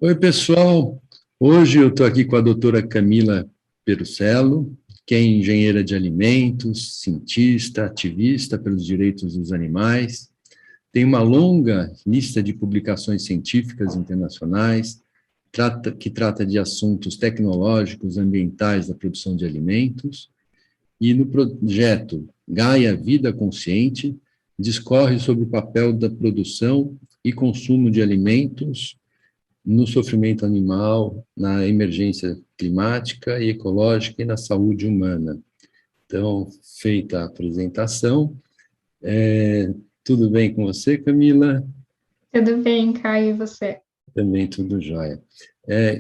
Oi, pessoal. Hoje eu estou aqui com a doutora Camila Perucello, que é engenheira de alimentos, cientista, ativista pelos direitos dos animais. Tem uma longa lista de publicações científicas internacionais, que trata de assuntos tecnológicos, ambientais da produção de alimentos. E no projeto Gaia Vida Consciente, discorre sobre o papel da produção e consumo de alimentos no sofrimento animal, na emergência climática e ecológica e na saúde humana. Então, feita a apresentação, tudo bem com você, Camila? Tudo bem, Caio, e você? Também tudo jóia.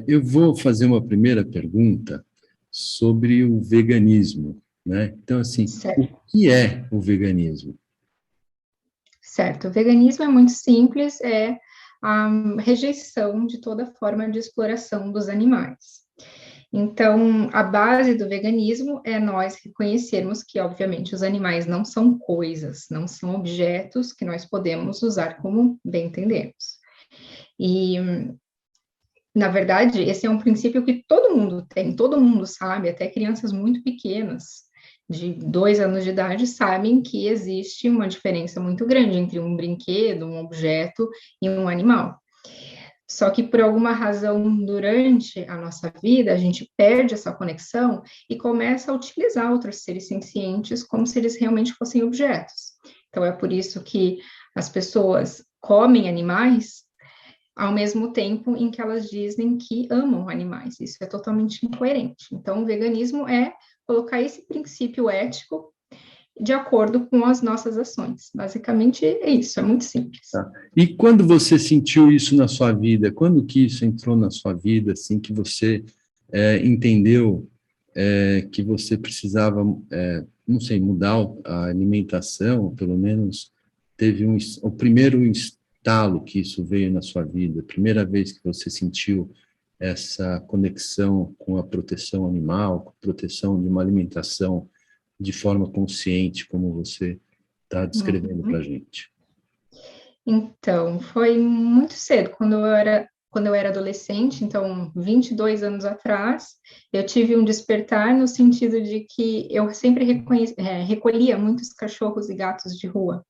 Eu vou fazer uma primeira pergunta sobre o veganismo, né? Então, assim, o Certo, que é o veganismo? certo. O veganismo é muito simples, é a rejeição de toda forma de exploração dos animais. Então, a base do veganismo é nós reconhecermos que, obviamente, os animais não são coisas, não são objetos que nós podemos usar como bem entendemos. E, na verdade, esse é um princípio que todo mundo tem, todo mundo sabe, até crianças muito pequenas, de 2 anos de idade, sabem que existe uma diferença muito grande entre um brinquedo, um objeto e um animal. Só que por alguma razão, durante a nossa vida, a gente perde essa conexão e começa a utilizar outros seres sencientes como se eles realmente fossem objetos. Então, é por isso que as pessoas comem animais ao mesmo tempo em que elas dizem que amam animais. Isso é totalmente incoerente. Então, o veganismo é colocar esse princípio ético de acordo com as nossas ações. Basicamente é isso, é muito simples. Tá? E quando você sentiu isso na sua vida? Quando que isso entrou na sua vida, assim, que você entendeu que você precisava, não sei, mudar a alimentação, pelo menos teve o primeiro estalo que isso veio na sua vida, a primeira vez que você sentiu essa conexão com a proteção animal, com a proteção de uma alimentação de forma consciente, como você está descrevendo para a Uhum. gente. Então, foi muito cedo, quando eu era adolescente, então 22 anos atrás, eu tive um despertar no sentido de que eu sempre recolhia muitos cachorros e gatos de rua.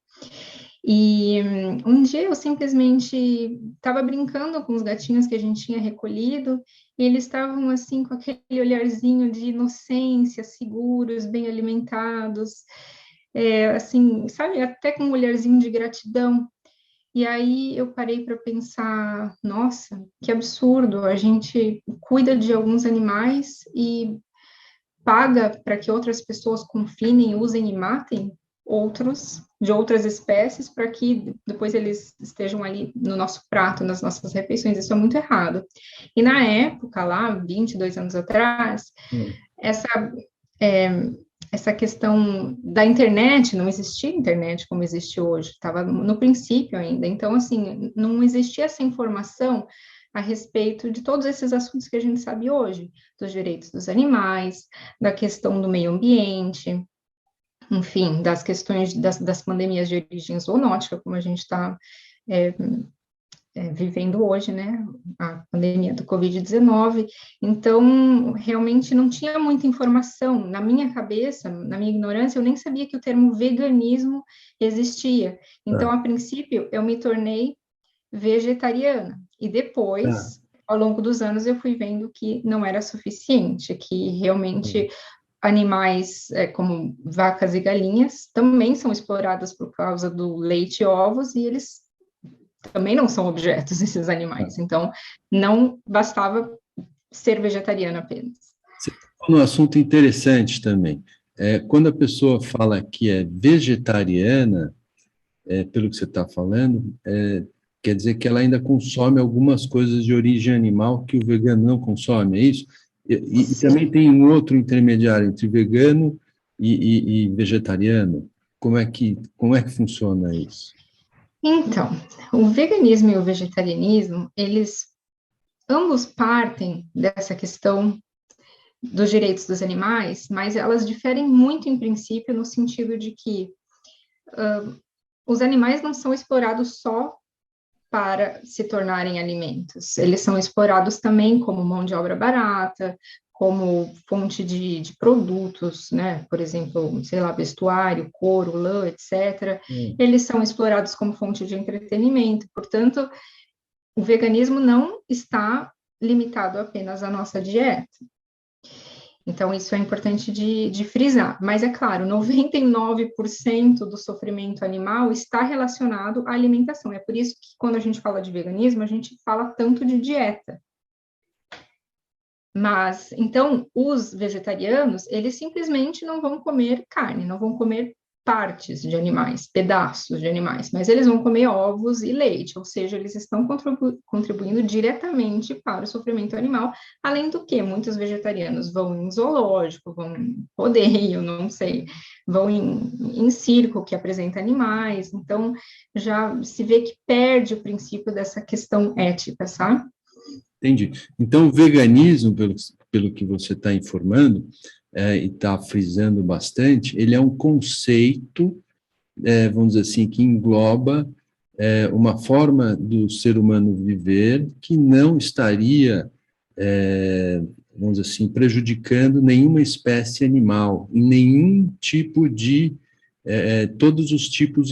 E um dia eu simplesmente estava brincando com os gatinhos que a gente tinha recolhido, e eles estavam assim com aquele olharzinho de inocência, seguros, bem alimentados, assim, sabe, até com um olharzinho de gratidão. E aí eu parei para pensar, nossa, que absurdo, a gente cuida de alguns animais e paga para que outras pessoas confinem, usem e matem outros de outras espécies para que depois eles estejam ali no nosso prato, nas nossas refeições. Isso é muito errado. E na época, lá, 22 anos atrás, essa, é, essa questão da internet, não existia internet como existe hoje, estava no princípio ainda. Então, assim, não existia essa informação a respeito de todos esses assuntos que a gente sabe hoje, dos direitos dos animais, da questão do meio ambiente, enfim, das questões das pandemias de origem zoonótica, como a gente está é, vivendo hoje, né, a pandemia do Covid-19. Então, realmente não tinha muita informação. Na minha cabeça, na minha ignorância, eu nem sabia que o termo veganismo existia. Então, Tá, a princípio, eu me tornei vegetariana. E tá. depois, ao longo dos anos, eu fui vendo que não era suficiente, que realmente animais como vacas e galinhas também são exploradas por causa do leite e ovos, e eles também não são objetos, esses Tá. animais. Então, não bastava ser vegetariana apenas. Você tocou num assunto interessante também. Quando a pessoa fala que é vegetariana, pelo que você está falando, quer dizer que ela ainda consome algumas coisas de origem animal que o vegano não consome, é isso? E também tem um outro intermediário entre vegano e vegetariano. Como é que funciona isso? Então, o veganismo e o vegetarianismo, eles ambos partem dessa questão dos direitos dos animais, mas elas diferem muito em princípio no sentido de que os animais não são explorados só para se tornarem alimentos. Eles são explorados também como mão de obra barata, como fonte de produtos, né? Por exemplo, sei lá, vestuário, couro, lã, etc. Eles são explorados como fonte de entretenimento. Portanto, o veganismo não está limitado apenas à nossa dieta. Então, isso é importante de frisar. Mas, é claro, 99% do sofrimento animal está relacionado à alimentação. É por isso que, quando a gente fala de veganismo, a gente fala tanto de dieta. Mas, então, os vegetarianos, eles simplesmente não vão comer carne, não vão comer partes de animais, pedaços de animais, mas eles vão comer ovos e leite, ou seja, eles estão contribuindo diretamente para o sofrimento animal, além do que muitos vegetarianos vão em zoológico, vão em rodeio, não sei, vão em circo que apresenta animais, então já se vê que perde o princípio dessa questão ética, sabe? Entendi. Então, o veganismo, pelo que você está informando, e está frisando bastante, ele é um conceito, vamos dizer assim, que engloba uma forma do ser humano viver que não estaria, vamos dizer assim, prejudicando nenhuma espécie animal, em nenhum tipo de todos os tipos,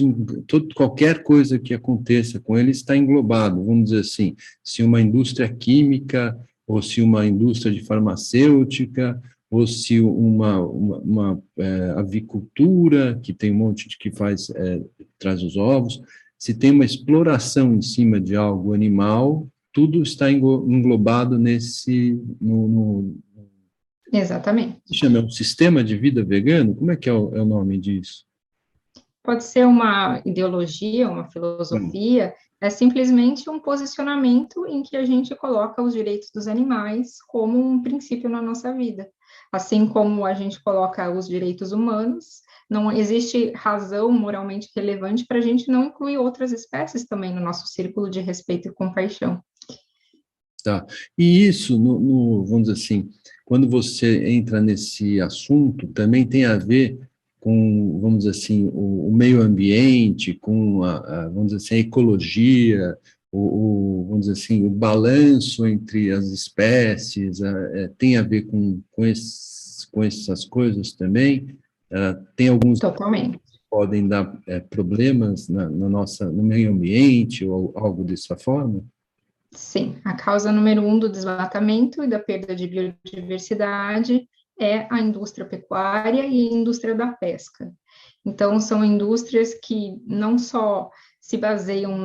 qualquer coisa que aconteça com ele está englobado, vamos dizer assim, se uma indústria química, ou se uma indústria de farmacêutica, ou se uma avicultura, que tem um monte de que traz os ovos, se tem uma exploração em cima de algo animal, tudo está englobado Exatamente. chama um sistema de vida vegano? Como é que é o nome disso? Pode ser uma ideologia, uma filosofia, é simplesmente um posicionamento em que a gente coloca os direitos dos animais como um princípio na nossa vida. Assim como a gente coloca os direitos humanos, não existe razão moralmente relevante para a gente não incluir outras espécies também no nosso círculo de respeito e compaixão. Tá. E isso, vamos dizer assim, quando você entra nesse assunto, também tem a ver com, vamos dizer assim, o meio ambiente, com vamos dizer assim, a ecologia, vamos dizer assim, o balanço entre as espécies, tem a ver com essas coisas também. Tem alguns Totalmente. que podem dar problemas no meio ambiente ou algo dessa forma? Sim, a causa número 1 do desmatamento e da perda de biodiversidade é a indústria pecuária e a indústria da pesca. Então, são indústrias que não só se baseiam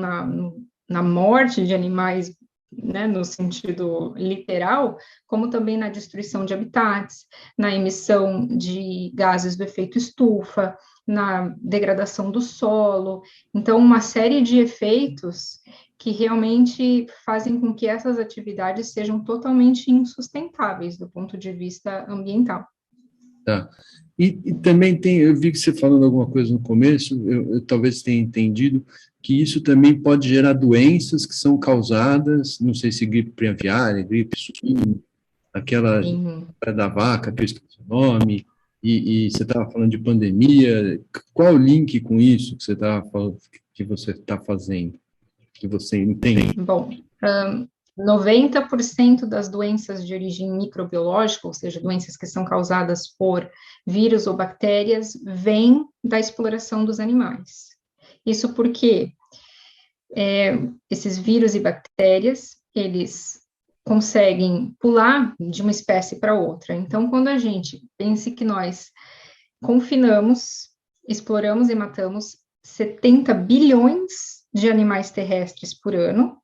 na morte de animais, né, no sentido literal, como também na destruição de habitats, na emissão de gases do efeito estufa, na degradação do solo. Então, uma série de efeitos que realmente fazem com que essas atividades sejam totalmente insustentáveis do ponto de vista ambiental. Tá. E também eu vi que você falando alguma coisa no começo, eu talvez tenha entendido que isso também pode gerar doenças que são causadas, não sei se gripe aviária, gripe suína, aquela da vaca, que eu esqueci o nome, e você estava falando de pandemia, qual o link com isso que você estava falando, que você está fazendo, que você entende? Bom, 90% das doenças de origem microbiológica, ou seja, doenças que são causadas por vírus ou bactérias, vêm da exploração dos animais. Isso porque esses vírus e bactérias, eles conseguem pular de uma espécie para outra. Então, quando a gente pensa que nós confinamos, exploramos e matamos 70 bilhões de animais terrestres por ano,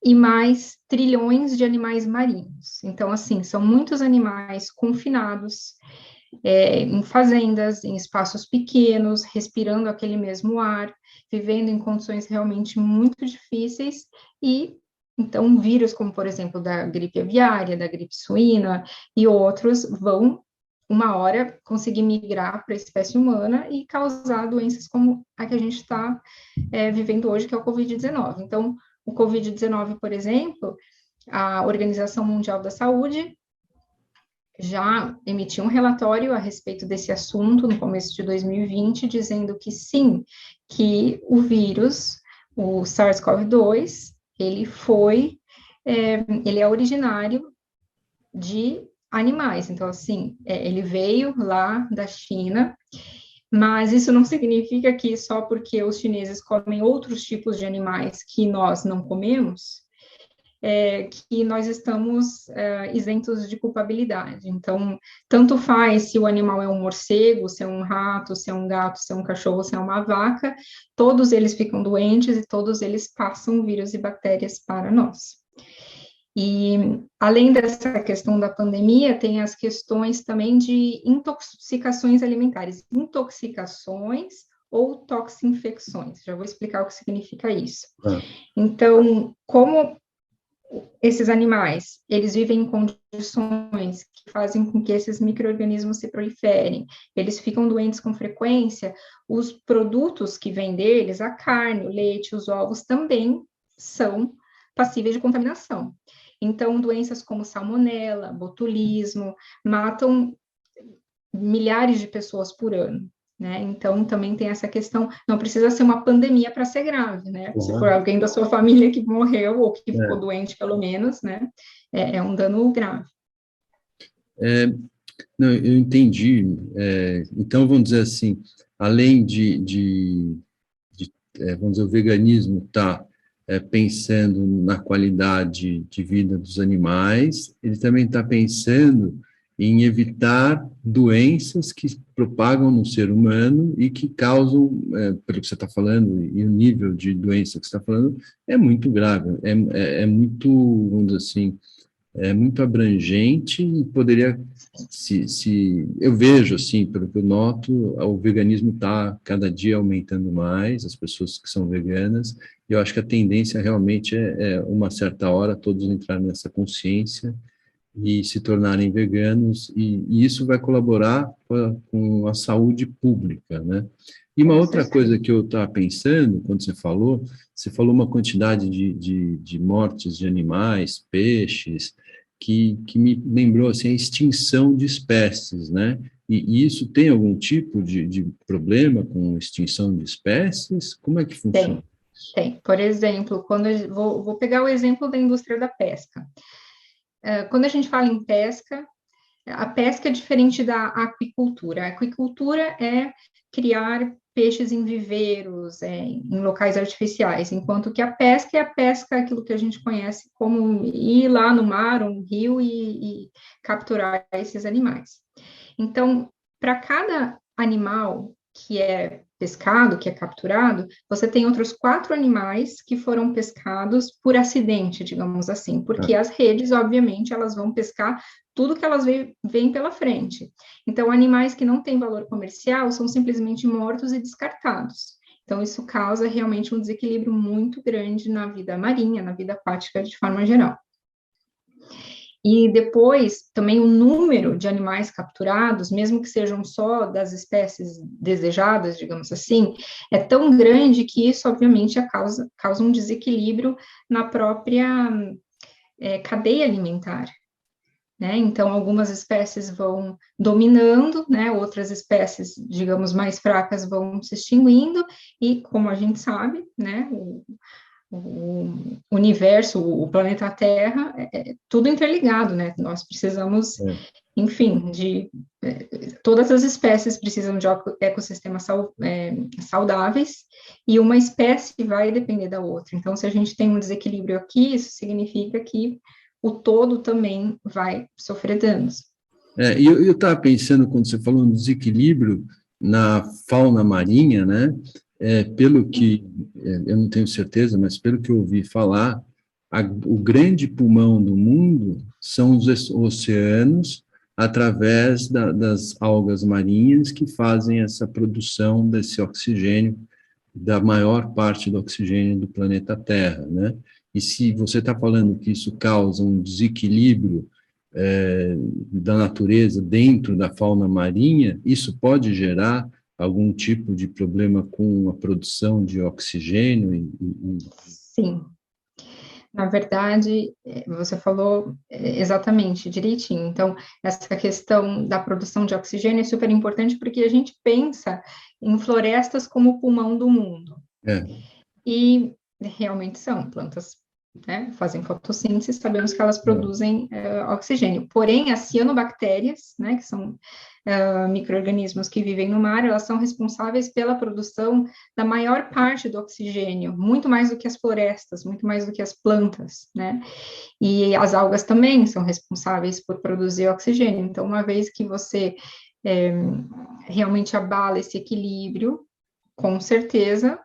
e mais trilhões de animais marinhos. Então, assim, são muitos animais confinados em fazendas, em espaços pequenos, respirando aquele mesmo ar, vivendo em condições realmente muito difíceis e então vírus como, por exemplo, da gripe aviária, da gripe suína e outros vão uma hora conseguir migrar para a espécie humana e causar doenças como a que a gente está vivendo hoje, que é o Covid-19. Então, o Covid-19, por exemplo, a Organização Mundial da Saúde já emitiu um relatório a respeito desse assunto no começo de 2020, dizendo que sim, que o vírus O SARS-CoV-2, ele é originário de animais, então, assim, ele veio lá da China, mas isso não significa que só porque os chineses comem outros tipos de animais que nós não comemos, que nós estamos isentos de culpabilidade. Então, tanto faz se o animal é um morcego, se é um rato, se é um gato, se é um cachorro, se é uma vaca, todos eles ficam doentes e todos eles passam vírus e bactérias para nós. E, além dessa questão da pandemia, tem as questões também de intoxicações alimentares, intoxicações ou toxinfecções. Já vou explicar o que significa isso. Então, como esses animais, eles vivem em condições que fazem com que esses micro-organismos se proliferem, eles ficam doentes com frequência, os produtos que vêm deles, a carne, o leite, os ovos, também são passíveis de contaminação. Então, doenças como salmonela, botulismo, matam milhares de pessoas por ano, né? Então, também tem essa questão, não precisa ser uma pandemia para ser grave, né? Se for alguém da sua família que morreu ou que ficou doente, pelo menos, né? É um dano grave. Não, eu entendi. Então, vamos dizer assim, além vamos dizer, o veganismo está pensando na qualidade de vida dos animais, ele também está pensando em evitar doenças que propagam no ser humano e que causam, pelo que você está falando, e o nível de doença que você está falando, é muito grave, é muito, vamos dizer assim, é muito abrangente e poderia, eu vejo, assim, pelo que eu noto, o veganismo está cada dia aumentando mais, as pessoas que são veganas, e eu acho que a tendência realmente uma certa hora, todos entrarem nessa consciência e se tornarem veganos, e isso vai colaborar com a saúde pública, né? E uma outra coisa que eu estava pensando, quando você falou uma quantidade de mortes de animais, peixes, que me lembrou assim, a extinção de espécies, né? E isso tem algum tipo de problema com extinção de espécies? Como é que funciona? Tem. Por exemplo, vou pegar o exemplo da indústria da pesca. Quando a gente fala em pesca, a pesca é diferente da aquicultura. A aquicultura é criar peixes em viveiros, em locais artificiais, enquanto que a pesca é aquilo que a gente conhece como ir lá no mar ou no rio e capturar esses animais. Então, para cada animal que é pescado, que é capturado, você tem outros 4 animais que foram pescados por acidente, digamos assim, porque as redes, obviamente, elas vão pescar tudo que elas veem pela frente. Então, animais que não têm valor comercial são simplesmente mortos e descartados. Então, isso causa realmente um desequilíbrio muito grande na vida marinha, na vida aquática de forma geral. E depois, também o número de animais capturados, mesmo que sejam só das espécies desejadas, digamos assim, é tão grande que isso, obviamente, causa um desequilíbrio na própria cadeia alimentar. Né? Então, algumas espécies vão dominando, né? Outras espécies, digamos, mais fracas vão se extinguindo, e, como a gente sabe, né? O universo, o planeta Terra, tudo interligado, né? Nós precisamos, enfim, todas as espécies precisam de ecossistemas saudáveis, e uma espécie vai depender da outra. Então, se a gente tem um desequilíbrio aqui, isso significa que o todo também vai sofrer danos. E eu estava pensando, quando você falou no desequilíbrio na fauna marinha, né? Pelo que, eu não tenho certeza, mas pelo que eu ouvi falar, o grande pulmão do mundo são os oceanos, através das algas marinhas que fazem essa produção desse oxigênio, da maior parte do oxigênio do planeta Terra, né? E se você está falando que isso causa um desequilíbrio da natureza dentro da fauna marinha, isso pode gerar algum tipo de problema com a produção de oxigênio? Sim. Na verdade, você falou exatamente, direitinho. Então, essa questão da produção de oxigênio é super importante porque a gente pensa em florestas como o pulmão do mundo. E realmente são plantas, né, fazem fotossíntese, sabemos que elas produzem oxigênio. Porém, as cianobactérias, né, que são micro-organismos que vivem no mar, elas são responsáveis pela produção da maior parte do oxigênio, muito mais do que as florestas, muito mais do que as plantas, né? E as algas também são responsáveis por produzir oxigênio. Então, uma vez que você realmente abala esse equilíbrio, com certeza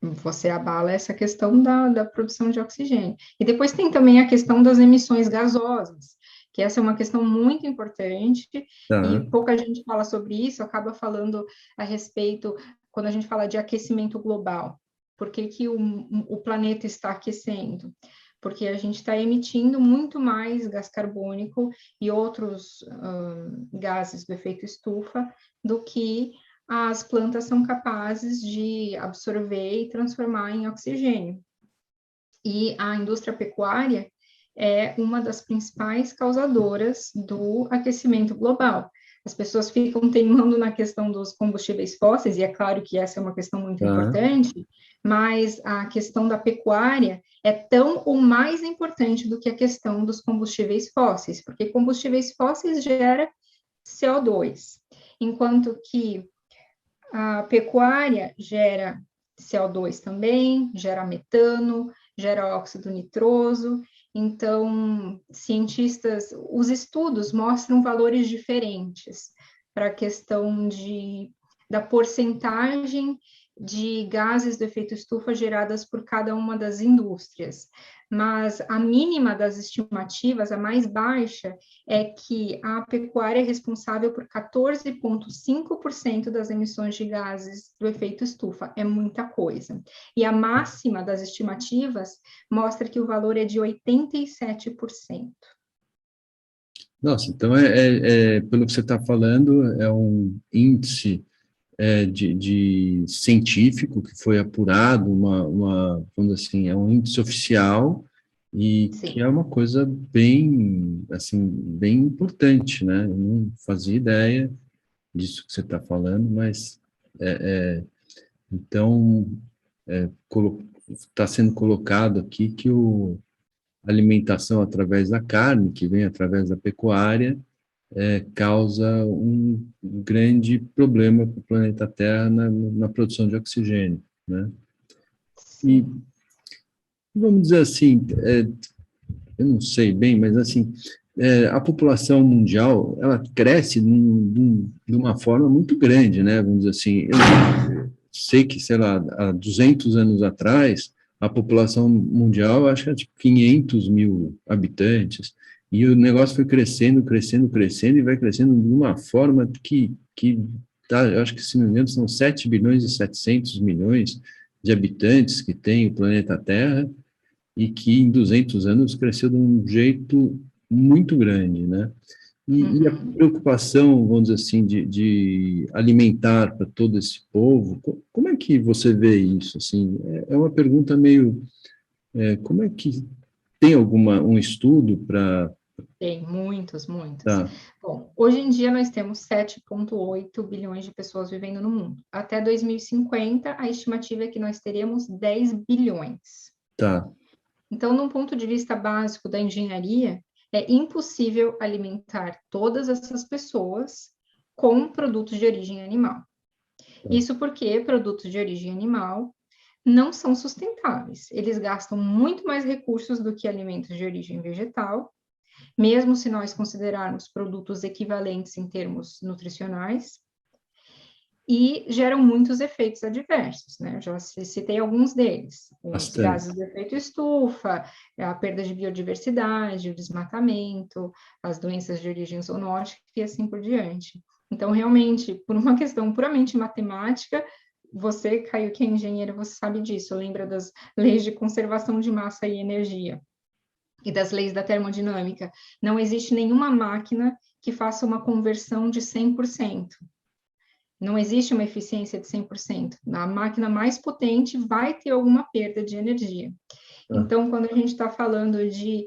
você abala essa questão da produção de oxigênio. E depois tem também a questão das emissões gasosas, que essa é uma questão muito importante, e Tá. pouca gente fala sobre isso, acaba falando a respeito, quando a gente fala de aquecimento global. Por que que o planeta está aquecendo? Porque a gente está emitindo muito mais gás carbônico e outros gases do efeito estufa do que as plantas são capazes de absorver e transformar em oxigênio. E a indústria pecuária é uma das principais causadoras do aquecimento global. As pessoas ficam teimando na questão dos combustíveis fósseis, e é claro que essa é uma questão muito Tá. importante, mas a questão da pecuária é tão ou mais importante do que a questão dos combustíveis fósseis, porque combustíveis fósseis gera CO2, enquanto que a pecuária gera CO2 também, gera metano, gera óxido nitroso. Então, os estudos mostram valores diferentes para a questão da porcentagem de gases do efeito estufa geradas por cada uma das indústrias. Mas a mínima das estimativas, a mais baixa, é que a pecuária é responsável por 14,5% das emissões de gases do efeito estufa. É muita coisa. E a máxima das estimativas mostra que o valor é de 87%. Nossa, então pelo que você está falando, é um índice de científico que foi apurado, vamos dizer assim, é um índice oficial e que Sim. é uma coisa bem, assim, bem importante, né? Eu não fazia ideia disso que você está falando, mas então está sendo colocado aqui que a alimentação através da carne, que vem através da pecuária, causa um grande problema para o planeta Terra na produção de oxigênio, né? E Sim. vamos dizer assim, eu não sei bem, mas assim, a população mundial ela cresce de uma forma muito grande, né? Vamos dizer assim, eu sei que, sei lá, há 200 anos atrás, a população mundial, acho que era tipo 500 mil habitantes, e o negócio foi crescendo, crescendo, crescendo, e vai crescendo de uma forma que tá, eu acho que, se não me engano, são 7 bilhões e 700 milhões de habitantes que tem o planeta Terra, e que em 200 anos cresceu de um jeito muito grande, né? E a Uhum. preocupação, vamos dizer assim, de alimentar para todo esse povo, como é que você vê isso? Assim, é uma pergunta meio, como é que tem um estudo para... Tem muitos, muitos. Tá, Bom, hoje em dia nós temos 7,8 bilhões de pessoas vivendo no mundo. Até 2050, a estimativa é que nós teremos 10 bilhões. tá, Então, num ponto de vista básico da engenharia, é impossível alimentar todas essas pessoas com produtos de origem animal. tá, Isso porque produtos de origem animal não são sustentáveis. Eles gastam muito mais recursos do que alimentos de origem vegetal, mesmo se nós considerarmos produtos equivalentes em termos nutricionais, e geram muitos efeitos adversos, né? Eu já citei alguns deles: os bastante. gases do efeito estufa, a perda de biodiversidade, o desmatamento, as doenças de origem zoonótica e assim por diante. Então, realmente, por uma questão puramente matemática, você, Caio, que é engenheiro, você sabe disso, lembra das leis de conservação de massa e energia e das leis da termodinâmica. Não existe nenhuma máquina que faça uma conversão de 100%. Não existe uma eficiência de 100%. A máquina mais potente vai ter alguma perda de energia. Tá. Então, quando a gente está falando de,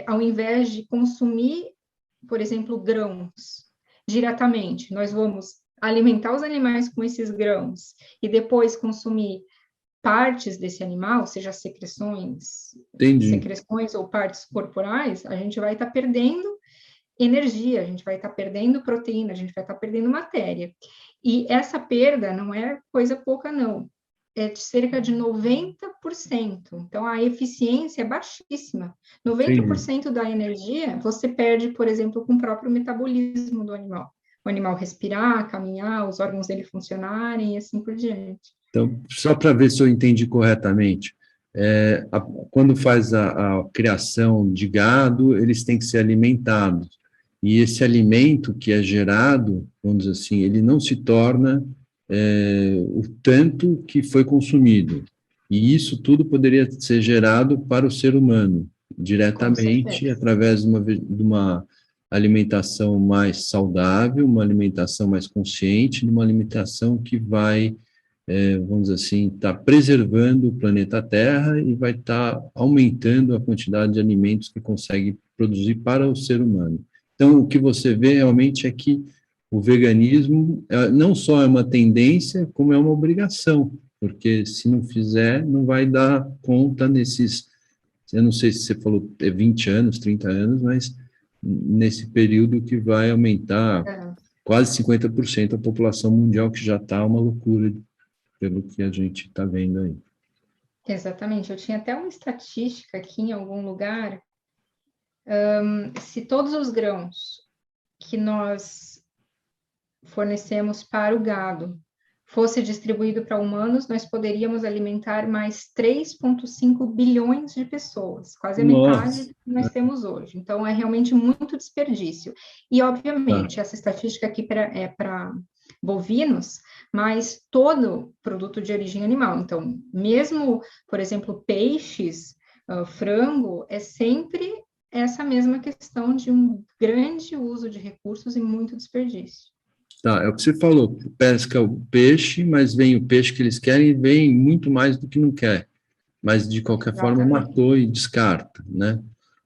ao invés de consumir, por exemplo, grãos diretamente, nós vamos alimentar os animais com esses grãos e depois consumir partes desse animal, seja Entendi. secreções ou partes corporais, a gente vai estar perdendo energia, a gente vai estar perdendo proteína, a gente vai estar perdendo matéria. E essa perda não é coisa pouca, não. É de cerca de 90%. Então, a eficiência é baixíssima. Entendi. 90% da energia você perde, por exemplo, com o próprio metabolismo do animal. O animal respirar, caminhar, os órgãos dele funcionarem e assim por diante. Então, só para ver se eu entendi corretamente, quando faz a criação de gado, eles têm que ser alimentados. E esse alimento que é gerado, vamos dizer assim, ele não se torna o tanto que foi consumido. E isso tudo poderia ser gerado para o ser humano, Com diretamente, certeza. através de uma alimentação mais saudável, uma alimentação mais consciente, uma alimentação que vai vamos dizer assim, está preservando o planeta Terra e vai estar aumentando a quantidade de alimentos que consegue produzir para o ser humano. Então, o que você vê realmente é que o veganismo não só é uma tendência, como é uma obrigação, porque se não fizer, não vai dar conta nesses, eu não sei se você falou 20 anos, 30 anos, mas nesse período que vai aumentar É, quase 50% a população mundial, que já está uma loucura pelo que a gente está vendo aí. exatamente. Eu tinha até uma estatística aqui em algum lugar. Se todos os grãos que nós fornecemos para o gado fosse distribuído para humanos, nós poderíamos alimentar mais 3,5 bilhões de pessoas, quase a metade Nossa, do que nós temos hoje. Então, é realmente muito desperdício. E, tá. obviamente, essa estatística aqui é para bovinos, mas todo produto de origem animal. Então, mesmo, por exemplo, peixes, frango, é sempre essa mesma questão de um grande uso de recursos e muito desperdício. Tá, é o que você falou, pesca o peixe, mas vem o peixe que eles querem e vem muito mais do que não quer. Mas, de qualquer forma, Exatamente. matou e descarta, né?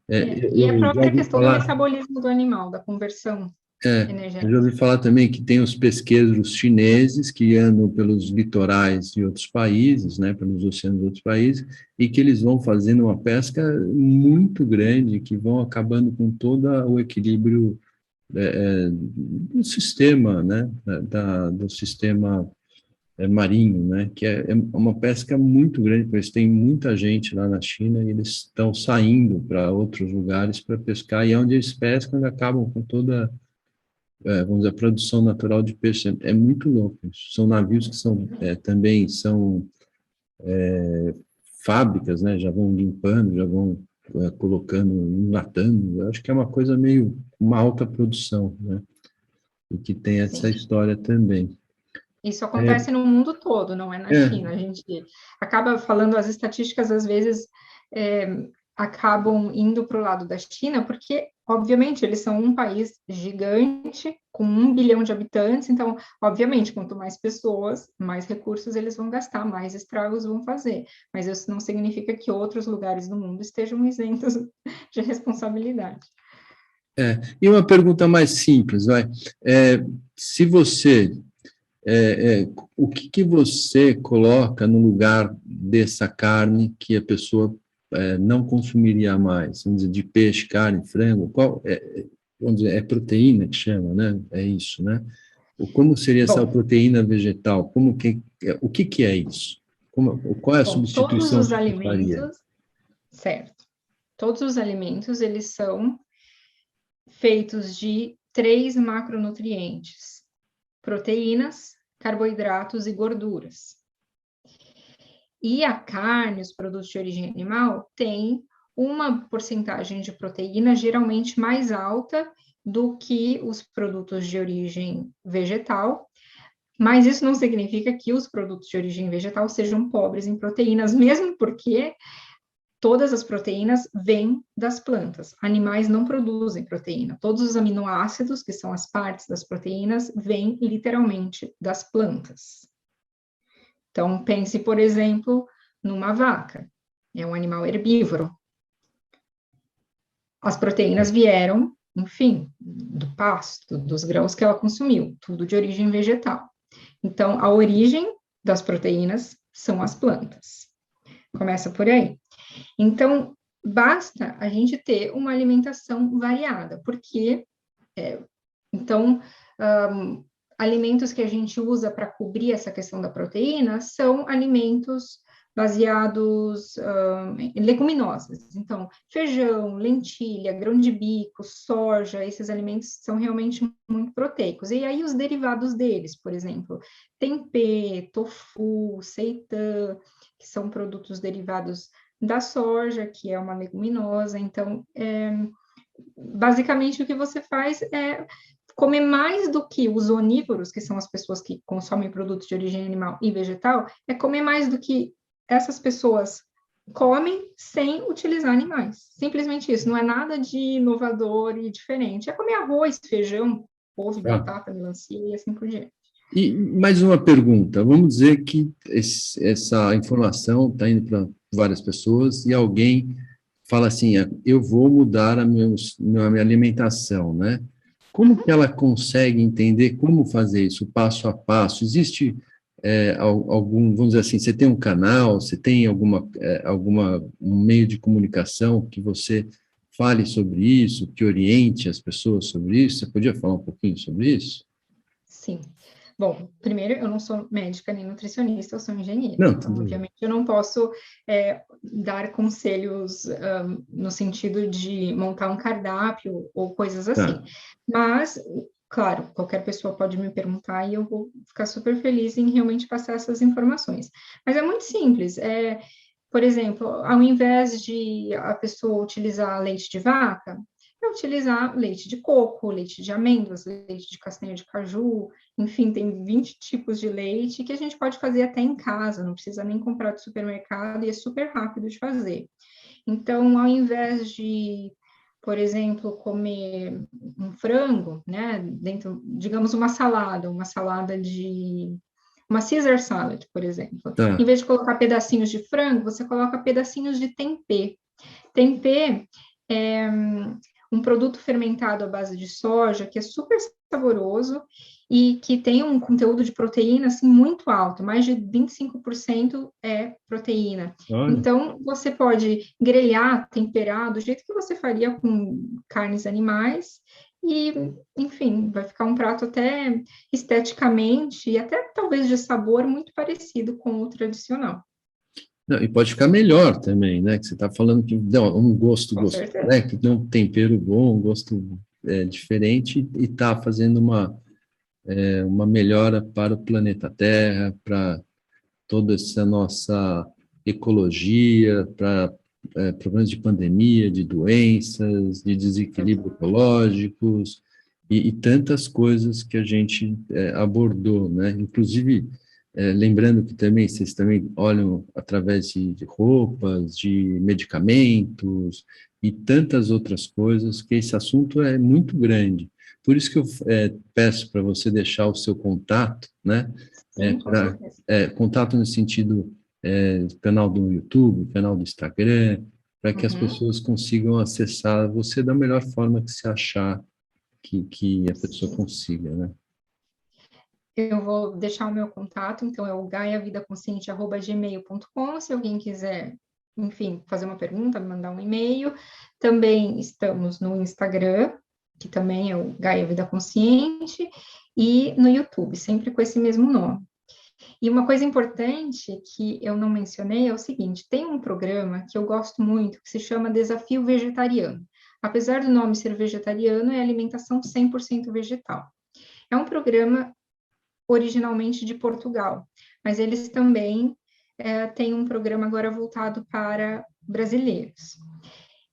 E a Eu já própria ouvi questão do falar, metabolismo do animal, da conversão eu já energética. ouvi falar também que tem os pesqueiros chineses que andam pelos litorais de outros países, né, pelos oceanos de outros países, e que eles vão fazendo uma pesca muito grande, que vão acabando com todo o equilíbrio do sistema, né, do sistema marinho, né, que é uma pesca muito grande, porque eles têm muita gente lá na China e eles estão saindo para outros lugares para pescar, e é onde eles pescam, eles acabam com toda, vamos dizer, a produção natural de peixe. É muito louco isso. São navios que são, também são fábricas, né, já vão limpando, já vão colocando, enlatando. Eu acho que é uma coisa meio, uma alta produção, né, e que tem essa Sim. história também. Isso acontece no mundo todo, não é na É, China. A gente acaba falando, as estatísticas às vezes é, acabam indo para o lado da China, porque, obviamente, eles são um país gigante, com 1 bilhão de habitantes, então, obviamente, quanto mais pessoas, mais recursos eles vão gastar, mais estragos vão fazer. Mas isso não significa que outros lugares do mundo estejam isentos de responsabilidade. E uma pergunta mais simples, vai. Se você o que você coloca no lugar dessa carne que a pessoa não consumiria mais? Vamos dizer, de peixe, carne, frango, vamos dizer, é proteína que chama, né? É isso, né? Como seria essa Bom, proteína vegetal? O que é isso? Qual é a bom, todos substituição os que você faria? alimentos, certo? Todos os alimentos, eles são feitos de 3 macronutrientes: proteínas, carboidratos e gorduras. E a carne, os produtos de origem animal, têm uma porcentagem de proteína geralmente mais alta do que os produtos de origem vegetal, mas isso não significa que os produtos de origem vegetal sejam pobres em proteínas, mesmo porque todas as proteínas vêm das plantas. Animais não produzem proteína. Todos os aminoácidos, que são as partes das proteínas, vêm literalmente das plantas. Então, pense, por exemplo, numa vaca. É um animal herbívoro. As proteínas vieram, enfim, do pasto, dos grãos que ela consumiu, tudo de origem vegetal. Então, a origem das proteínas são as plantas. Começa por aí. Então, basta a gente ter uma alimentação variada, porque, então, alimentos que a gente usa para cobrir essa questão da proteína são alimentos baseados em leguminosas. Então, feijão, lentilha, grão de bico, soja, esses alimentos são realmente muito proteicos. E aí os derivados deles, por exemplo, tempê, tofu, seitan, que são produtos derivados da soja, que é uma leguminosa. Então, basicamente o que você faz é comer mais do que os onívoros, que são as pessoas que consomem produtos de origem animal e vegetal, é comer mais do que essas pessoas comem sem utilizar animais. Simplesmente isso, não é nada de inovador e diferente. É comer arroz, feijão, couve, batata, melancia e assim por diante. E mais uma pergunta, vamos dizer que essa informação está indo para várias pessoas e alguém fala assim, eu vou mudar a minha alimentação, né? Como que ela consegue entender como fazer isso, passo a passo? Existe algum, vamos dizer assim, você tem um canal, você tem um meio de comunicação que você fale sobre isso, que oriente as pessoas sobre isso? Você podia falar um pouquinho sobre isso? Sim. Bom, primeiro, eu não sou médica nem nutricionista, eu sou engenheira. Não, Então, obviamente, eu não posso dar conselhos no sentido de montar um cardápio ou coisas assim. tá. Mas, claro, qualquer pessoa pode me perguntar e eu vou ficar super feliz em realmente passar essas informações. Mas é muito simples. Por exemplo, ao invés de a pessoa utilizar leite de vaca, é utilizar leite de coco, leite de amêndoas, leite de castanha de caju, enfim, tem 20 tipos de leite que a gente pode fazer até em casa, não precisa nem comprar do supermercado e é super rápido de fazer. Então, ao invés de, por exemplo, comer um frango, né, dentro, digamos, uma salada de uma Caesar salad, por exemplo. Tá. Em vez de colocar pedacinhos de frango, você coloca pedacinhos de tempê. Tempê é um produto fermentado à base de soja que é super saboroso e que tem um conteúdo de proteína assim muito alto, mais de 25% é proteína. Olha. Então, você pode grelhar, temperar do jeito que você faria com carnes animais e, enfim, vai ficar um prato até esteticamente e até talvez de sabor muito parecido com o tradicional. Não, e pode ficar melhor também, né? Que você está falando que dá um Com certeza. né? Que tem um tempero bom, um gosto diferente e está fazendo uma melhora para o planeta Terra, para toda essa nossa ecologia, para problemas de pandemia, de doenças, de desequilíbrio ecológicos e tantas coisas que a gente abordou, né? Inclusive, lembrando que também vocês também olham através de roupas, de medicamentos e tantas outras coisas, que esse assunto é muito grande. Por isso que eu peço para você deixar o seu contato, né? Sim, com certeza. Contato no sentido canal do YouTube, canal do Instagram, para que as Uhum. pessoas consigam acessar você da melhor forma que se achar que a pessoa consiga, né? Eu vou deixar o meu contato, então é o gaiavidaconsciente@gmail.com, se alguém quiser, enfim, fazer uma pergunta, me mandar um e-mail. Também estamos no Instagram, que também é o Gaia Vida Consciente, e no YouTube, sempre com esse mesmo nome. E uma coisa importante que eu não mencionei é o seguinte: tem um programa que eu gosto muito, que se chama Desafio Vegetariano. Apesar do nome ser vegetariano, é alimentação 100% vegetal. É um programa originalmente de Portugal, mas eles também têm um programa agora voltado para brasileiros.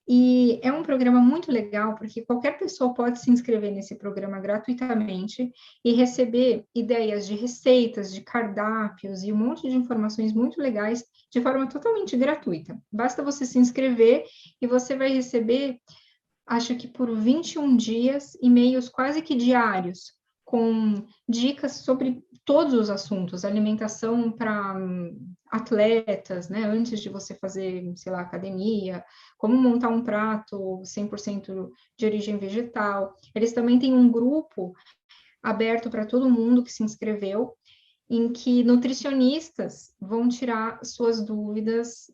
E é um programa muito legal, porque qualquer pessoa pode se inscrever nesse programa gratuitamente e receber ideias de receitas, de cardápios e um monte de informações muito legais de forma totalmente gratuita. Basta você se inscrever e você vai receber, acho que por 21 dias, e-mails quase que diários, com dicas sobre todos os assuntos, alimentação para atletas, né, antes de você fazer, sei lá, academia, como montar um prato 100% de origem vegetal. Eles também têm um grupo aberto para todo mundo que se inscreveu, em que nutricionistas vão tirar suas dúvidas,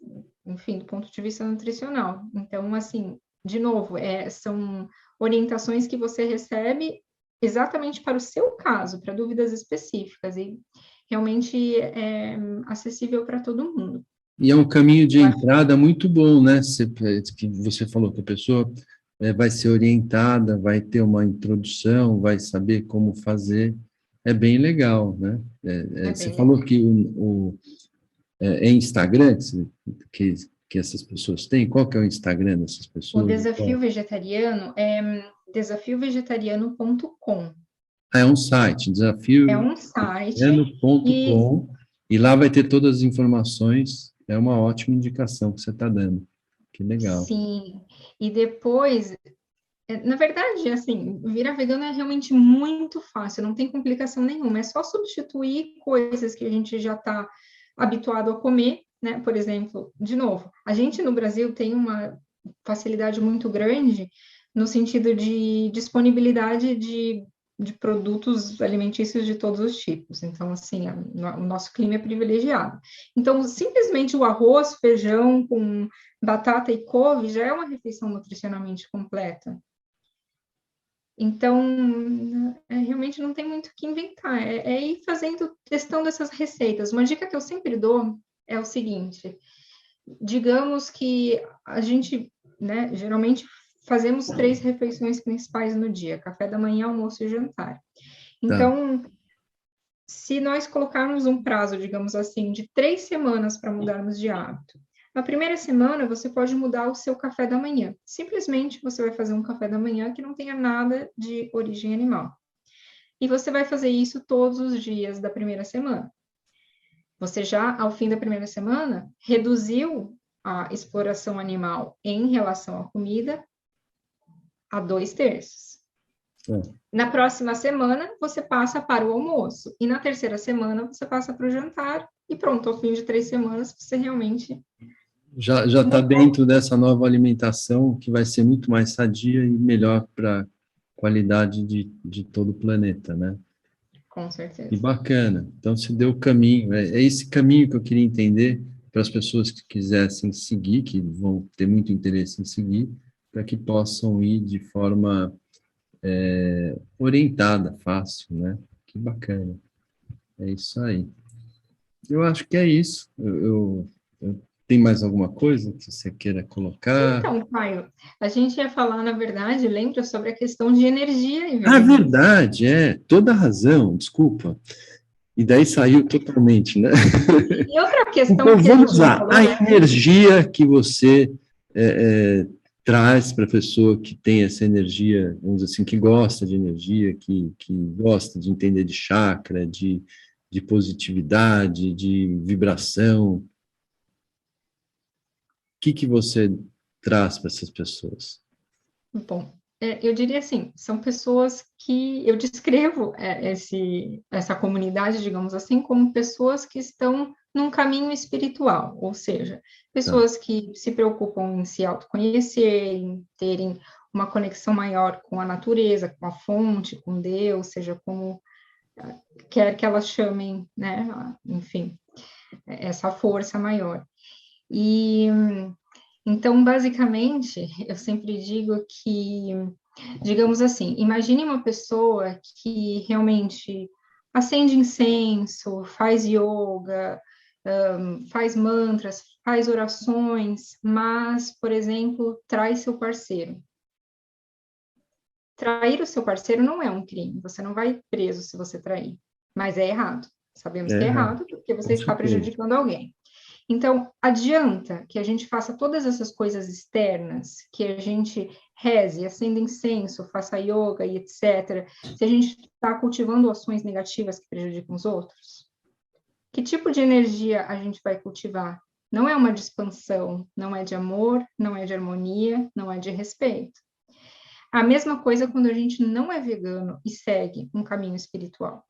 enfim, do ponto de vista nutricional. Então, assim, de novo, são orientações que você recebe exatamente para o seu caso, para dúvidas específicas, e realmente é acessível para todo mundo. E é um caminho de entrada muito bom, né? Que você falou que a pessoa vai ser orientada, vai ter uma introdução, vai saber como fazer. É bem legal, né? Você Bem falou legal. que é Instagram que essas pessoas têm? Qual que é o Instagram dessas O pessoas? desafio vegetariano é desafiovegetariano.com. É um site, É um site e desafiovegetariano.com, e lá vai ter todas as informações. É uma ótima indicação que você está dando. Que legal. sim, e depois, na verdade, assim, virar vegano é realmente muito fácil, não tem complicação nenhuma, é só substituir coisas que a gente já está habituado a comer, né? Por exemplo, de novo, a gente no Brasil tem uma facilidade muito grande no sentido de disponibilidade de produtos alimentícios de todos os tipos. Então, assim, o nosso clima é privilegiado. Então, simplesmente o arroz, feijão com batata e couve já é uma refeição nutricionalmente completa. Então, realmente não tem muito o que inventar, é ir fazendo, testando essas receitas. Uma dica que eu sempre dou é o seguinte: digamos que a gente, né, geralmente fazemos 3 refeições principais no dia: café da manhã, almoço e jantar. Tá. Então, se nós colocarmos um prazo, digamos assim, de 3 semanas para mudarmos de hábito, na primeira semana você pode mudar o seu café da manhã. Simplesmente você vai fazer um café da manhã que não tenha nada de origem animal. E você vai fazer isso todos os dias da primeira semana. Você já, ao fim da primeira semana, reduziu a exploração animal em relação à comida a 2/3. Na próxima semana, você passa para o almoço. E na terceira semana, você passa para o jantar. E pronto, ao fim de 3 semanas, você realmente Já está mudou. dentro dessa nova alimentação que vai ser muito mais sadia e melhor para a qualidade de todo o planeta, né? Com E certeza. bacana. Então, se deu o caminho. É esse caminho que eu queria entender para as pessoas que quisessem seguir, que vão ter muito interesse em seguir, para que possam ir de forma orientada, fácil, né? Que bacana. É isso aí. Eu acho que é isso. Tem mais alguma coisa que você queira colocar? Então, Caio, a gente ia falar, na verdade, lembra sobre a questão de energia e Ah, veganismo. verdade, toda a razão, desculpa. E daí saiu totalmente, né? E outra questão Então, que a vamos gente não lá. A falou, energia que você traz para a pessoa que tem essa energia, vamos dizer assim, que gosta de energia, que gosta de entender de chakra, de positividade, de vibração. O que você traz para essas pessoas? bom, eu diria assim, são pessoas que eu descrevo essa comunidade, digamos assim, como pessoas que estão num caminho espiritual, ou seja, Tá, pessoas que se preocupam em se autoconhecer, em terem uma conexão maior com a natureza, com a fonte, com Deus, seja como quer que elas chamem, né, enfim, essa força maior. E então, basicamente, eu sempre digo que, digamos assim, imagine uma pessoa que realmente acende incenso, faz yoga, faz mantras, faz orações, mas, por exemplo, trai seu parceiro. Trair o seu parceiro não é um crime, você não vai preso se você trair, mas é errado. Sabemos é que é errado, errado porque com você está certeza. prejudicando alguém. Então, adianta que a gente faça todas essas coisas externas, que a gente reze, acenda incenso, faça yoga e etc., se a gente está cultivando ações negativas que prejudicam os outros? Que tipo de energia a gente vai cultivar? Não é uma de expansão, não é de amor, não é de harmonia, não é de respeito. A mesma coisa quando a gente não é vegano e segue um caminho espiritual.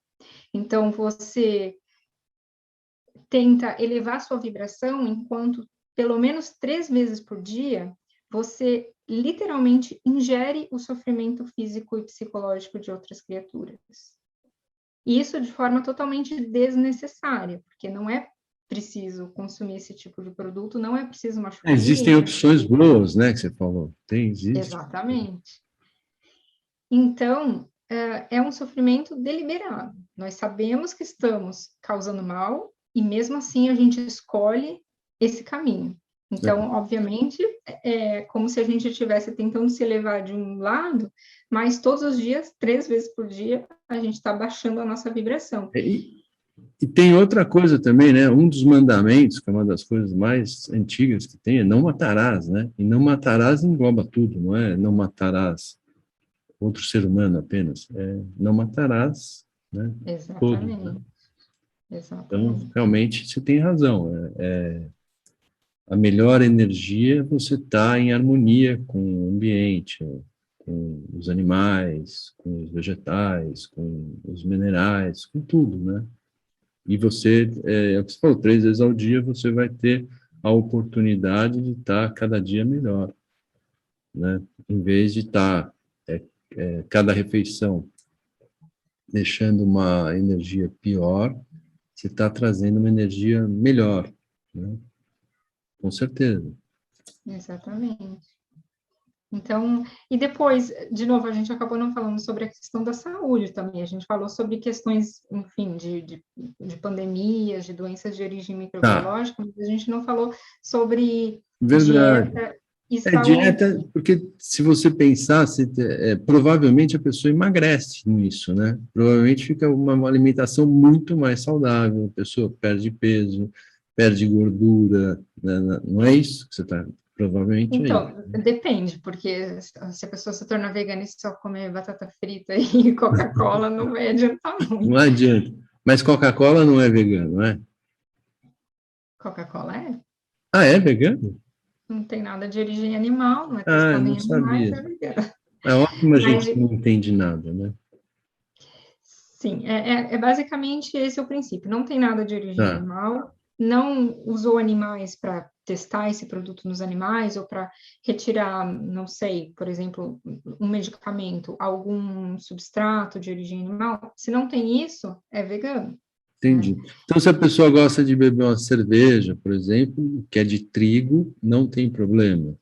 Então, você tenta elevar sua vibração enquanto, pelo menos 3 vezes por dia, você literalmente ingere o sofrimento físico e psicológico de outras criaturas. E isso de forma totalmente desnecessária, porque não é preciso consumir esse tipo de produto, não é preciso machucar Existem ninguém. opções boas, né, que você falou. Existe. Exatamente. Então, é um sofrimento deliberado. Nós sabemos que estamos causando mal e mesmo assim a gente escolhe esse caminho. Então, obviamente, é como se a gente estivesse tentando se elevar de um lado, mas todos os dias, 3 vezes por dia, a gente está baixando a nossa vibração. E tem outra coisa também, né? Um dos mandamentos, que é uma das coisas mais antigas que tem, é não matarás, né? E não matarás engloba tudo, não é? Não matarás outro ser humano apenas. É não matarás, né? Todos, né? Exatamente. Então, Exatamente. realmente, você tem razão. A melhor energia é você estar em harmonia com o ambiente, com os animais, com os vegetais, com os minerais, com tudo, né? E você, é o que você falou, 3 vezes ao dia você vai ter a oportunidade de estar cada dia melhor, né? Em vez de estar cada refeição deixando uma energia pior, você está trazendo uma energia melhor, né? Com certeza. Exatamente. Então, e depois, de novo, a gente acabou não falando sobre a questão da saúde também. A gente falou sobre questões, enfim, de pandemias, de doenças de origem Tá, microbiológica, mas a gente não falou sobre verdade. dieta e É dieta, saúde. porque se você pensar, provavelmente a pessoa emagrece nisso, né? Provavelmente fica uma alimentação muito mais saudável, a pessoa perde peso, perde gordura, né? Não é isso que você está, provavelmente é isso. Então, depende, porque se a pessoa se torna vegana e só comer batata frita e Coca-Cola, não vai adiantar Não muito. adianta. Mas Coca-Cola não é vegano, não é? Coca-Cola é? Ah, é vegano? Não tem nada de origem animal, não é Ah, eu testada não em animais, sabia. é vegana. É ótimo a Mas gente não entende nada, né? sim, é basicamente esse o princípio. Não tem nada de origem Tá. animal, não usou animais para testar esse produto nos animais ou para retirar, não sei, por exemplo, um medicamento, algum substrato de origem animal. Se não tem isso, é vegano, né? Entendi. Então, se a pessoa gosta de beber uma cerveja, por exemplo, que é de trigo, não tem problema.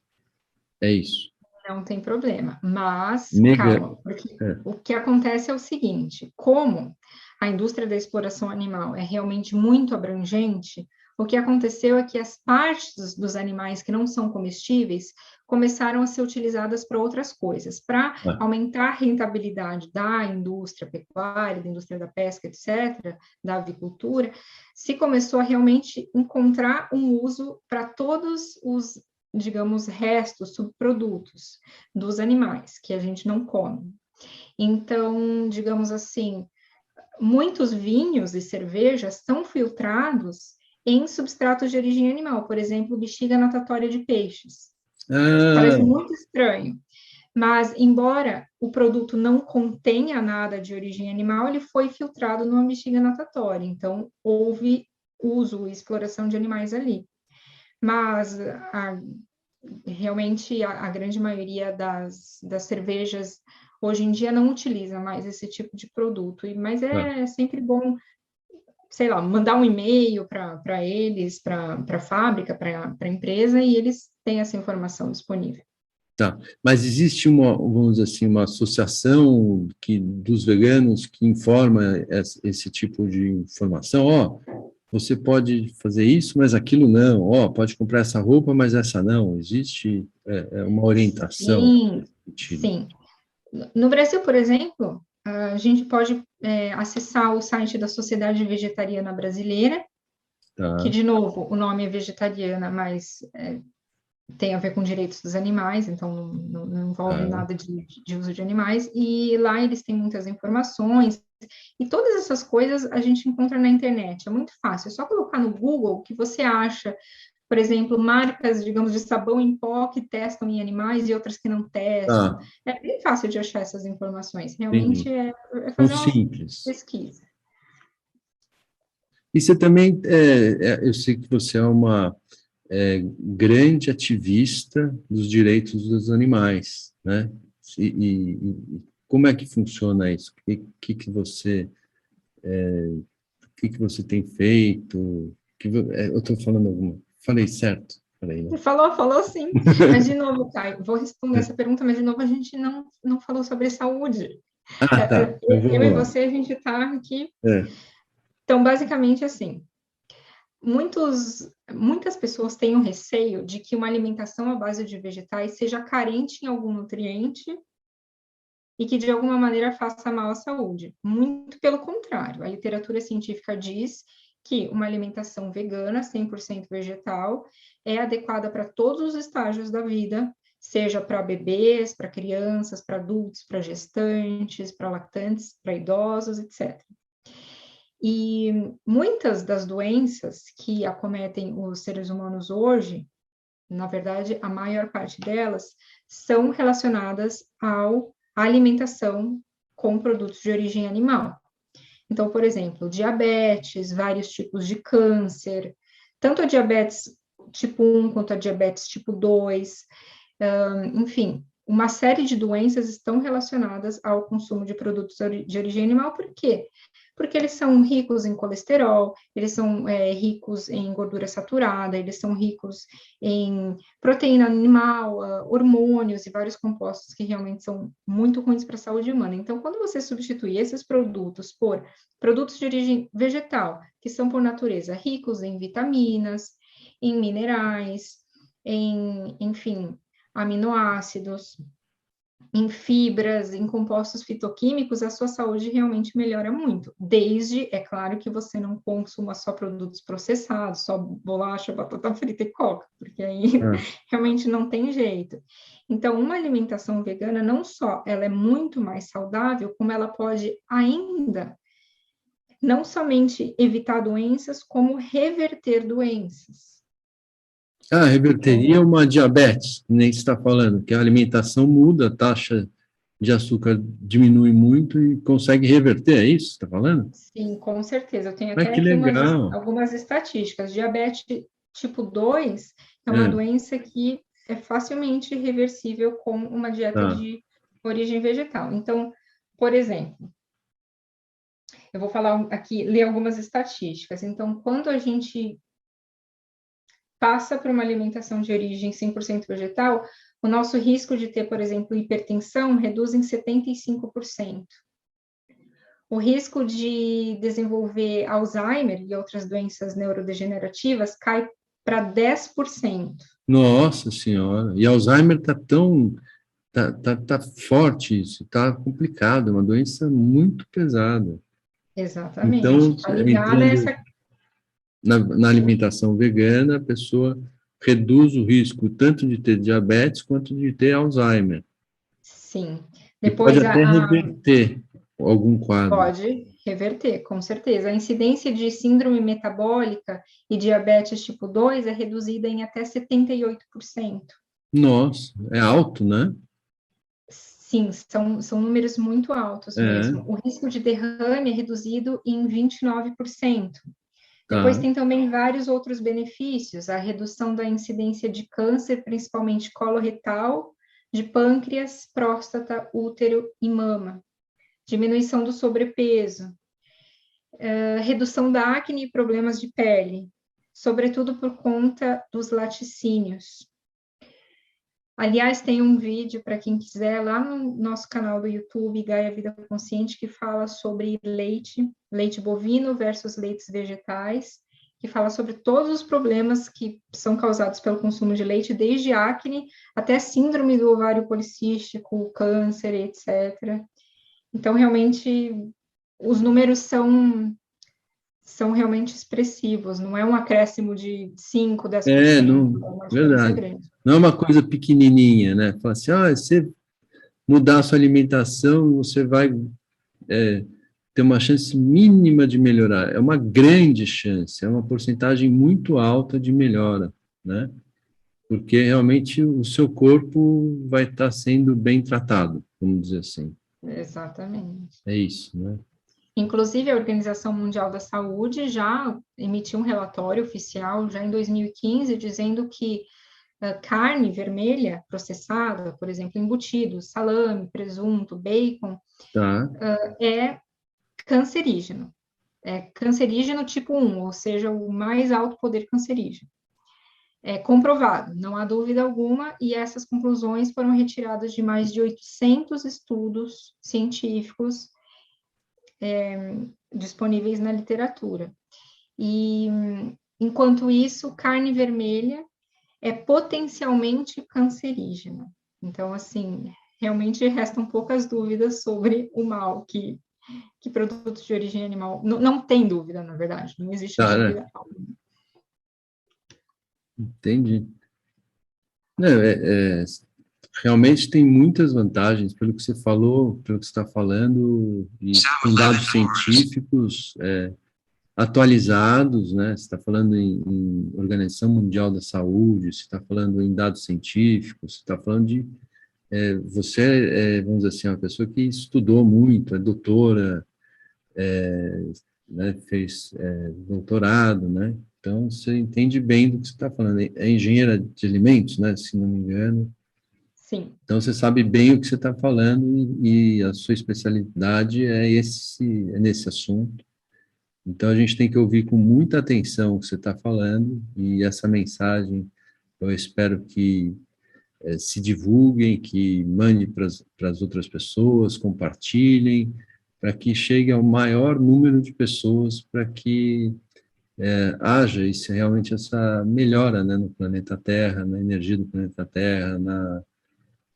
É isso. Não tem problema. Mas, Nega. calma, porque É. o que acontece é o seguinte: como a indústria da exploração animal é realmente muito abrangente, o que aconteceu é que as partes dos animais que não são comestíveis começaram a ser utilizadas para outras coisas, para Ah, aumentar a rentabilidade da indústria pecuária, da indústria da pesca, etc., da avicultura, se começou a realmente encontrar um uso para todos os, digamos, restos, subprodutos dos animais que a gente não come. Então, digamos assim, muitos vinhos e cervejas são filtrados em substratos de origem animal, por exemplo, bexiga natatória de peixes. Parece ah, muito estranho, mas embora o produto não contenha nada de origem animal, ele foi filtrado numa bexiga natatória, então houve uso e exploração de animais ali. Mas realmente a grande maioria das cervejas hoje em dia não utiliza mais esse tipo de produto, mas ah, é sempre bom, sei lá, mandar um e-mail para eles, para a fábrica, para a empresa, e eles têm essa informação disponível. tá. Mas existe vamos dizer assim, uma associação dos veganos que informa esse tipo de informação? Ó, você pode fazer isso, mas aquilo não. Ó, pode comprar essa roupa, mas essa não. Existe uma orientação Sim, nesse sentido. sim. No Brasil, por exemplo, a gente pode acessar o site da Sociedade Vegetariana Brasileira, que, Tá, de novo, o nome é vegetariana, mas tem a ver com direitos dos animais, então não envolve tá. nada de uso de animais, e lá eles têm muitas informações, e todas essas coisas a gente encontra na internet, é muito fácil, é só colocar no Google o que você acha, por exemplo, marcas, digamos, de sabão em pó que testam em animais e outras que não testam. Tá, É bem fácil de achar essas informações, realmente entendi. é Então, fazer uma simples. pesquisa. E você também, eu sei que você é uma grande ativista dos direitos dos animais, né? E como é que funciona isso? O que você O que você tem feito? Eu estou falando alguma... Falei certo? Falei, né? Você falou sim. Mas, de novo, Caio, vou responder essa pergunta, mas, de novo, a gente não falou sobre saúde. Ah, tá. Então Eu vamos e lá. você, a gente está aqui. É. Então, basicamente, assim, muitas pessoas têm um receio de que uma alimentação à base de vegetais seja carente em algum nutriente e que, de alguma maneira, faça mal à saúde. Muito pelo contrário, a literatura científica diz que uma alimentação vegana, 100% vegetal, é adequada para todos os estágios da vida, seja para bebês, para crianças, para adultos, para gestantes, para lactantes, para idosos, etc. E muitas das doenças que acometem os seres humanos hoje, na verdade, a maior parte delas, são relacionadas à alimentação com produtos de origem animal. Então, por exemplo, diabetes, vários tipos de câncer, tanto a diabetes tipo 1 quanto a diabetes tipo 2, enfim, uma série de doenças estão relacionadas ao consumo de produtos de origem animal. Por quê? Porque eles são ricos em colesterol, eles são ricos em gordura saturada, eles são ricos em proteína animal, hormônios e vários compostos que realmente são muito ruins para a saúde humana. Então, quando você substitui esses produtos por produtos de origem vegetal, que são por natureza ricos em vitaminas, em minerais, enfim, aminoácidos, em fibras, em compostos fitoquímicos, a sua saúde realmente melhora muito. Desde, é claro, que você não consuma só produtos processados, só bolacha, batata frita e coca, porque aí realmente não tem jeito. Então, uma alimentação vegana, não só ela é muito mais saudável, como ela pode ainda não somente evitar doenças, como reverter doenças. Reverteria uma diabetes, nem se está falando, que a alimentação muda, a taxa de açúcar diminui muito e consegue reverter, é isso que você está falando? Sim, com certeza. Eu tenho até Que aqui legal. algumas estatísticas. Diabetes tipo 2 é uma doença que é facilmente reversível com uma dieta de origem vegetal. Então, por exemplo, eu vou falar aqui, ler algumas estatísticas. Então, quando a gente passa por uma alimentação de origem 100% vegetal, o nosso risco de ter, por exemplo, hipertensão reduz em 75%. O risco de desenvolver Alzheimer e outras doenças neurodegenerativas cai para 10%. Nossa Senhora, e Alzheimer está tão... Tá forte isso, tá complicado, é uma doença muito pesada. Exatamente. Então, Está eu ligada a entendo, essa... na alimentação vegana, a pessoa reduz o risco tanto de ter diabetes quanto de ter Alzheimer. Sim. E pode Depois, até reverter algum quadro. pode reverter, com certeza. A incidência de síndrome metabólica e diabetes tipo 2 é reduzida em até 78%. Nossa, é alto, né? Sim, são números muito altos mesmo. O risco de derrame é reduzido em 29%. Depois Tá. tem também vários outros benefícios, a redução da incidência de câncer, principalmente coloretal, de pâncreas, próstata, útero e mama. Diminuição do sobrepeso, redução da acne e problemas de pele, sobretudo por conta dos laticínios. Aliás, tem um vídeo, para quem quiser, lá no nosso canal do YouTube, Gaia Vida Consciente, que fala sobre leite bovino versus leites vegetais, que fala sobre todos os problemas que são causados pelo consumo de leite, desde acne até síndrome do ovário policístico, câncer, etc. Então, realmente, os números são realmente expressivos, não é um acréscimo de 5, 10%, Não, é uma diferença verdade. grande. Não é uma coisa pequenininha, né? Fala assim, você mudar a sua alimentação, você vai ter uma chance mínima de melhorar. É uma grande chance, é uma porcentagem muito alta de melhora, né? Porque realmente o seu corpo vai estar sendo bem tratado, vamos dizer assim. Exatamente. É isso, né? Inclusive, a Organização Mundial da Saúde já emitiu um relatório oficial, já em 2015, dizendo que carne vermelha processada, por exemplo, embutidos, salame, presunto, bacon, Tá. é cancerígeno. cancerígeno tipo 1, ou seja, o mais alto poder cancerígeno. É comprovado, não há dúvida alguma, e essas conclusões foram retiradas de mais de 800 estudos científicos disponíveis na literatura. E, enquanto isso, carne vermelha é potencialmente cancerígena. Então, assim, realmente restam poucas dúvidas sobre o mal que produtos de origem animal... Não tem dúvida, na verdade, não existe Tá, né? dúvida alguma. Entendi. Não, realmente tem muitas vantagens, pelo que você falou, pelo que você está falando, e com dados científicos atualizados, né? Você está falando em Organização Mundial da Saúde, você está falando em dados científicos, você está falando de... você vamos dizer assim, uma pessoa que estudou muito, é doutora, né, fez doutorado, né? Então, você entende bem do que você está falando. É engenheira de alimentos, né? Se não me engano. Sim. Então, você sabe bem o que você está falando e a sua especialidade é nesse assunto. Então, a gente tem que ouvir com muita atenção o que você está falando e essa mensagem, eu espero que se divulguem, que mande para as outras pessoas, compartilhem, para que chegue ao maior número de pessoas, para que haja isso, realmente essa melhora, né, no planeta Terra, na energia do planeta Terra,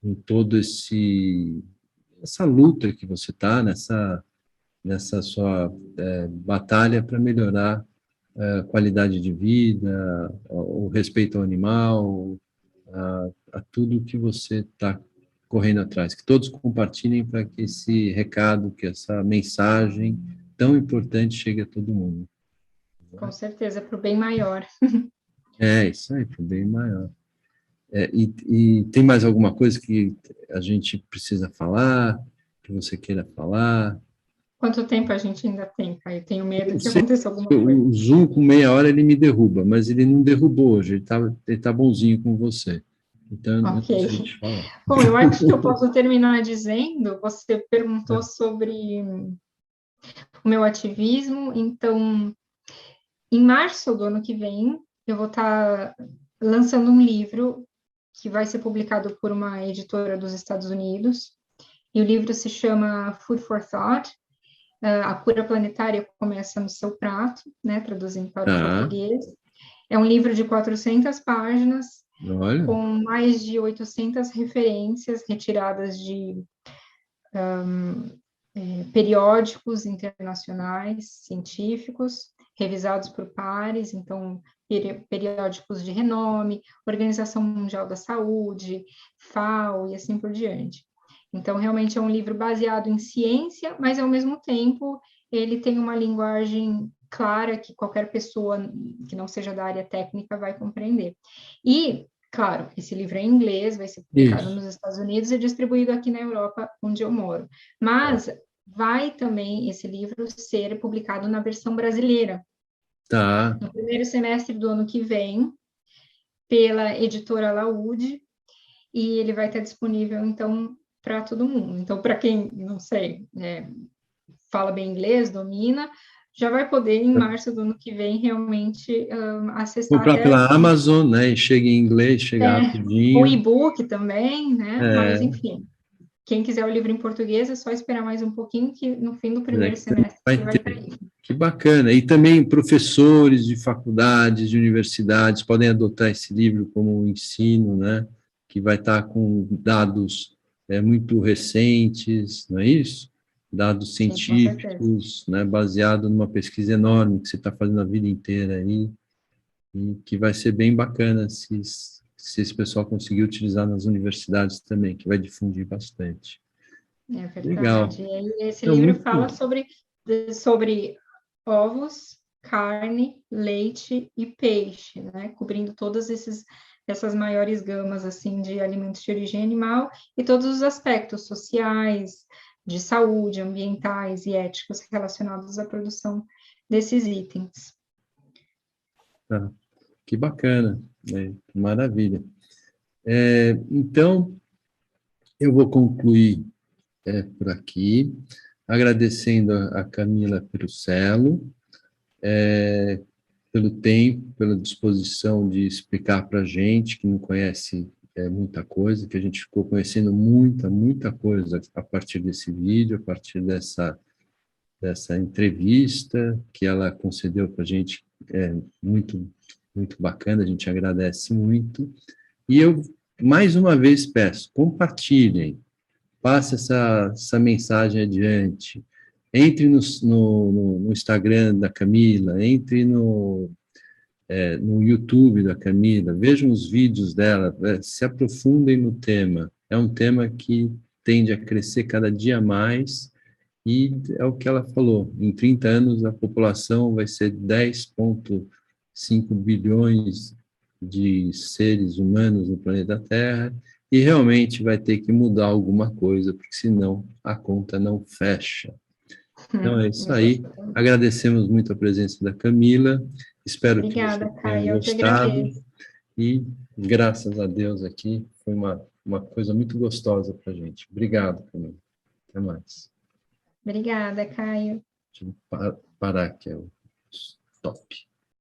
em todo essa luta que você está, nessa sua batalha para melhorar a qualidade de vida, o respeito ao animal, a tudo que você está correndo atrás. Que todos compartilhem para que esse recado, que essa mensagem tão importante chegue a todo mundo. Com certeza, para o bem maior. Isso aí, para o bem maior. E tem mais alguma coisa que a gente precisa falar, que você queira falar? Quanto tempo a gente ainda tem, Caio? Eu tenho medo Eu que sei aconteça alguma que coisa. o Zoom com meia hora ele me derruba, mas ele não derrubou hoje, ele tá bonzinho com você. Então eu não Ok. consigo te falar. Bom, eu acho que eu posso terminar dizendo, você perguntou sobre o meu ativismo, então, em março do ano que vem, eu vou estar lançando um livro que vai ser publicado por uma editora dos Estados Unidos, e o livro se chama Food for Thought, A Cura Planetária Começa no Seu Prato, né, traduzindo para o Tá, português. É um livro de 400 páginas, olha, com mais de 800 referências retiradas de periódicos internacionais, científicos, revisados por pares, então, periódicos de renome, Organização Mundial da Saúde, FAO e assim por diante. Então, realmente é um livro baseado em ciência, mas, ao mesmo tempo, ele tem uma linguagem clara que qualquer pessoa que não seja da área técnica vai compreender. E, claro, esse livro é em inglês, vai ser publicado isso. nos Estados Unidos e distribuído aqui na Europa, onde eu moro. Mas vai também esse livro ser publicado na versão brasileira, Tá. no primeiro semestre do ano que vem, pela editora Laúde, e ele vai estar disponível, então, para todo mundo. Então, para quem, não sei, fala bem inglês, domina, já vai poder, em março do ano que vem, realmente acessar Comprar até pela Amazon, né? E chega em inglês, chega o rapidinho. e-book também, né? Mas, É, enfim, quem quiser o livro em português é só esperar mais um pouquinho, que no fim do né, primeiro semestre vai ele vai estar ter. aí. Que bacana. E também professores de faculdades, de universidades podem adotar esse livro como um ensino, né? Que vai estar com dados muito recentes, não é isso? Dados Sim, com certeza. científicos, né? Baseado numa pesquisa enorme que você está fazendo a vida inteira aí, e que vai ser bem bacana se esse pessoal conseguir utilizar nas universidades também, que vai difundir bastante. É Legal. verdade. E aí, esse Então, livro muito fala sobre ovos, carne, leite e peixe, né? Cobrindo essas maiores gamas assim de alimentos de origem animal e todos os aspectos sociais, de saúde, ambientais e éticos relacionados à produção desses itens. tá. Que bacana, né? Maravilha. Então, eu vou concluir por aqui, agradecendo a Camila Perusello, pelo tempo, pela disposição de explicar para a gente, que não conhece muita coisa, que a gente ficou conhecendo muita coisa a partir desse vídeo, a partir dessa entrevista que ela concedeu para a gente, muito bacana, a gente agradece muito. E eu, mais uma vez, peço, compartilhem, passe essa mensagem adiante, entre no Instagram da Camila, entre no YouTube da Camila, vejam os vídeos dela, se aprofundem no tema. É um tema que tende a crescer cada dia mais e é o que ela falou, em 30 anos a população vai ser 10,5 bilhões de seres humanos no planeta Terra e realmente vai ter que mudar alguma coisa, porque senão a conta não fecha. Então é isso aí. Agradecemos muito a presença da Camila. Espero que você Obrigada, tenha Caio, eu que gostado. agradeço. E graças a Deus aqui foi uma coisa muito gostosa para a gente. Obrigado, Camila. Até mais. Obrigada, Caio. Deixa eu parar aqui, é o stop.